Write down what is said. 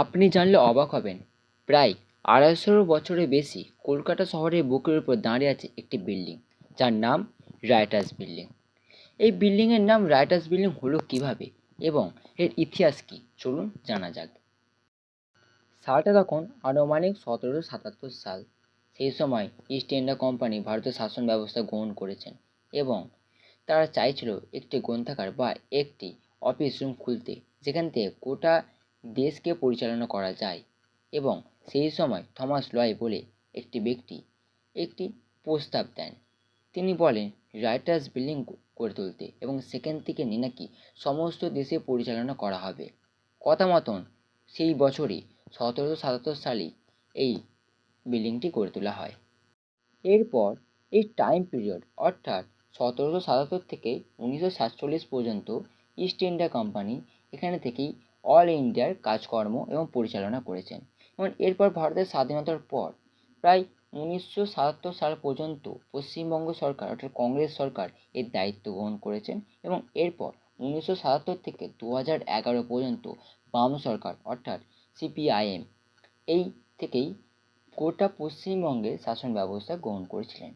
আপনি জানলে অবাক হবেন, প্রায় ২৫০ বছরের বেশি কলকাতা শহরের বুকের উপর দাঁড়িয়ে আছে একটি বিল্ডিং, যার নাম রাইটার্স বিল্ডিং। এই বিল্ডিংয়ের নাম রাইটার্স বিল্ডিং হলো কিভাবে এবং এর ইতিহাস কী, চলুন জানা যাক। সালটা তখন আনুমানিক ১৭৭৭ সাল। সেই সময় ইস্ট ইন্ডিয়া কোম্পানি ভারতের শাসন ব্যবস্থা গ্রহণ করেছেন এবং তারা চাইছিল একটি গ্রন্থাগার বা একটি অফিস রুম খুলতে, যেখান থেকে গোটা দেশকে পরিচালনা করা যায়। এবং সেই সময় থমাস লয় বলে একটি ব্যক্তি একটি প্রস্তাব দেন। তিনি বলেন রাইটার্স বিল্ডিং করে তুলতে এবং সেখান থেকে নিয়ে নাকি সমস্ত দেশে পরিচালনা করা হবে। কথা মতন সেই বছরই ১৭৭৭ সালেই এই বিল্ডিংটি গড়ে তোলা হয়। এরপর এই টাইম পিরিয়ড অর্থাৎ ১৭৭৭ থেকে ১৯৪৭ পর্যন্ত ইস্ট ইন্ডিয়া কোম্পানি এখানে থেকেই অল ইন্ডিয়ার কাজকর্ম এবং পরিচালনা করেছেন। এবং এরপর ভারতের স্বাধীনতার পর প্রায় ১৯৭৭ সাল পর্যন্ত পশ্চিমবঙ্গ সরকার অর্থাৎ কংগ্রেস সরকার এর দায়িত্ব গ্রহণ করেছেন এবং এরপর ১৯৭৭ থেকে ২০১১ পর্যন্ত বাম সরকার অর্থাৎ সিপিআইএম এই থেকেই গোটা পশ্চিমবঙ্গের শাসন ব্যবস্থা গ্রহণ করেছিলেন।